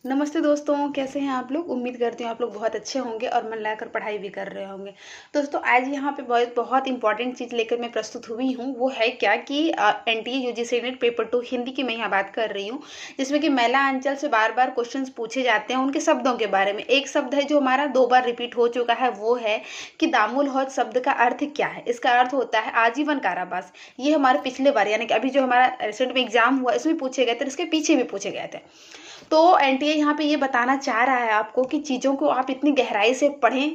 नमस्ते दोस्तों, कैसे हैं आप लोग। उम्मीद करती हूँ आप लोग बहुत अच्छे होंगे और मन लगाकर पढ़ाई भी कर रहे होंगे। दोस्तों, आज यहाँ पे बहुत बहुत इंपॉर्टेंट चीज़ लेकर मैं प्रस्तुत हुई हूँ। वो है क्या कि NTA UGC net paper 2 Hindi की मैं यहाँ बात कर रही हूँ, जिसमें कि महिला अंचल से बार बार क्वेश्चन पूछे जाते हैं उनके शब्दों के बारे में। एक शब्द है जो हमारा 2 बार रिपीट हो चुका है, वो है कि दामुल हौज शब्द का अर्थ क्या है। इसका अर्थ होता है आजीवन कारावास। ये हमारे पिछले बार यानी कि अभी जो हमारा रिसेंट में एग्जाम हुआ इसमें पूछे गए थे, इसके पीछे भी पूछे गए थे। तो एनटीए यहाँ पे ये बताना चाह रहा है आपको कि चीज़ों को आप इतनी गहराई से पढ़ें,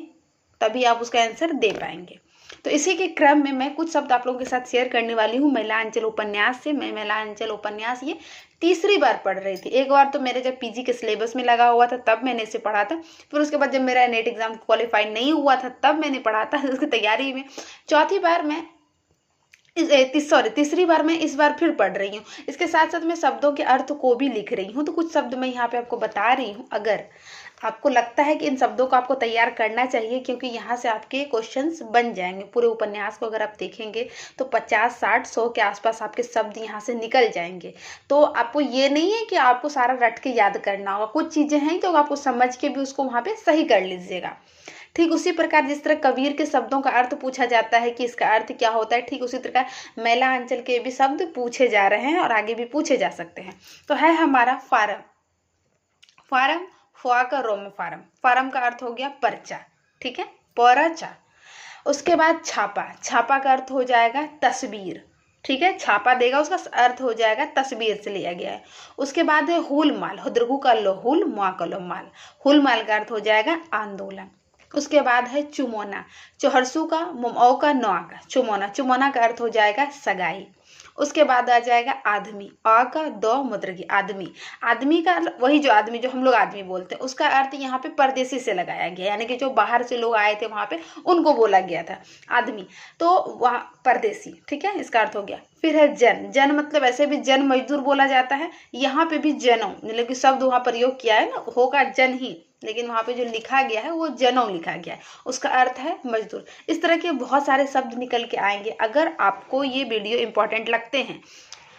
तभी आप उसका आंसर दे पाएंगे। तो इसी के क्रम में मैं कुछ शब्द आप लोगों के साथ शेयर करने वाली हूँ महिला अंचल उपन्यास से। मैं महिला अंचल उपन्यास ये तीसरी बार पढ़ रही थी। एक बार तो मेरे जब पीजी के सिलेबस में लगा हुआ था तब मैंने इसे पढ़ा था, फिर उसके बाद जब मेरा नेट एग्जाम क्वालिफाई नहीं हुआ था तब मैंने पढ़ा था उसकी तैयारी में। चौथी बार मैं तीसरी बार मैं इस बार फिर पढ़ रही हूँ। इसके साथ साथ मैं शब्दों के अर्थ को भी लिख रही हूँ। तो कुछ शब्द मैं यहाँ पे आपको बता रही हूँ। अगर आपको लगता है कि इन शब्दों को आपको तैयार करना चाहिए, क्योंकि यहाँ से आपके क्वेश्चंस बन जाएंगे। पूरे उपन्यास को अगर आप देखेंगे तो 50, 60, 100 के आसपास आपके शब्द यहाँ से निकल जाएंगे। तो आपको ये नहीं है कि आपको सारा रट के याद करना होगा। कुछ चीज़ें हैं तो आपको समझ के भी उसको वहाँ पे सही कर लीजिएगा। ठीक उसी प्रकार जिस तरह कबीर के शब्दों का अर्थ पूछा जाता है कि इसका अर्थ क्या होता है, ठीक उसी प्रकार मैला अंचल के भी शब्द पूछे जा रहे हैं और आगे भी पूछे जा सकते हैं। तो है हमारा फारम। फारम, फुआ का रो में फारम। फारम का अर्थ हो गया पर्चा, ठीक है, परचा। उसके बाद छापा। छापा का अर्थ हो जाएगा तस्वीर, ठीक है, छापा देगा उसका अर्थ हो जाएगा तस्वीर से लिया गया है। उसके बाद है हुल माल। हुद्रगु का लो हुल, मुआ का लो माल। हुल माल का अर्थ हो जाएगा आंदोलन। उसके बाद है चुमोना। चौहरसू का मुमओ का नौआ का चुमोना। चुमोना का अर्थ हो जाएगा सगाई। उसके बाद आ जाएगा आदमी। आ का दो मुद्रगी आदमी। आदमी का वही जो आदमी जो हम लोग आदमी बोलते हैं, उसका अर्थ यहाँ पे परदेसी से लगाया गया, यानी कि जो बाहर से लोग आए थे वहां पे उनको बोला गया था आदमी। तो वहाँ परदेसी, ठीक है, इसका अर्थ हो गया। फिर है जन। जन मतलब ऐसे भी जन मजदूर बोला जाता है, यहाँ पे भी जनों मतलब कि शब्द वहां प्रयोग किया है ना, होगा जन ही, लेकिन वहां पे जो लिखा गया है वो जनों लिखा गया है, उसका अर्थ है मजदूर। इस तरह के बहुत सारे शब्द निकल के आएंगे। अगर आपको ये वीडियो इंपॉर्टेंट लगते हैं,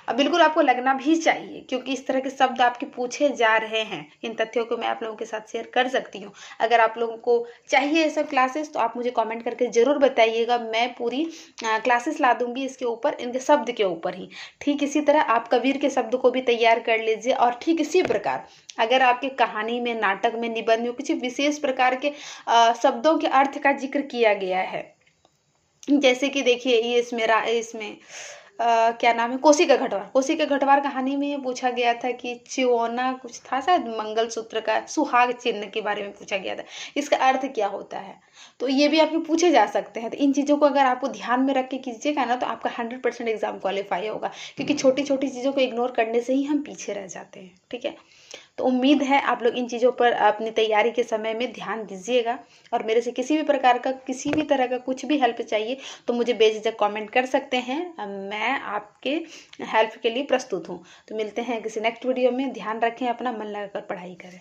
अब बिल्कुल आपको लगना भी चाहिए, क्योंकि इस तरह के शब्द आपके पूछे जा रहे हैं। इन तथ्यों को मैं आप लोगों के साथ शेयर कर सकती हूँ। अगर आप लोगों को चाहिए ये सब क्लासेस तो आप मुझे कमेंट करके ज़रूर बताइएगा। मैं पूरी क्लासेस ला दूंगी इसके ऊपर, इनके शब्द के ऊपर ही। ठीक इसी तरह आप कबीर के शब्द को भी तैयार कर लीजिए। और ठीक इसी प्रकार अगर आपके कहानी में, नाटक में, निबंध में किसी विशेष प्रकार के शब्दों के अर्थ का जिक्र किया गया है, जैसे कि देखिए ये इसमें क्या नाम है, कोसी का घटवार। कोसी का घटवार कहानी में ये पूछा गया था कि चिवोना कुछ था, शायद मंगलसूत्र का सुहाग चिन्ह के बारे में पूछा गया था, इसका अर्थ क्या होता है। तो ये भी आपके पूछे जा सकते हैं। तो इन चीज़ों को अगर आपको ध्यान में रख के कीजिएगा ना तो आपका 100% एग्जाम क्वालिफाई होगा, क्योंकि छोटी छोटी चीज़ों को इग्नोर करने से ही हम पीछे रह जाते हैं। ठीक है, तो उम्मीद है आप लोग इन चीज़ों पर अपनी तैयारी के समय में ध्यान दीजिएगा। और मेरे से किसी भी प्रकार का, किसी भी तरह का कुछ भी हेल्प चाहिए तो मुझे बेझिझक कमेंट कर सकते हैं। मैं आपके हेल्प के लिए प्रस्तुत हूँ। तो मिलते हैं किसी नेक्स्ट वीडियो में। ध्यान रखें अपना, मन लगाकर पढ़ाई करें।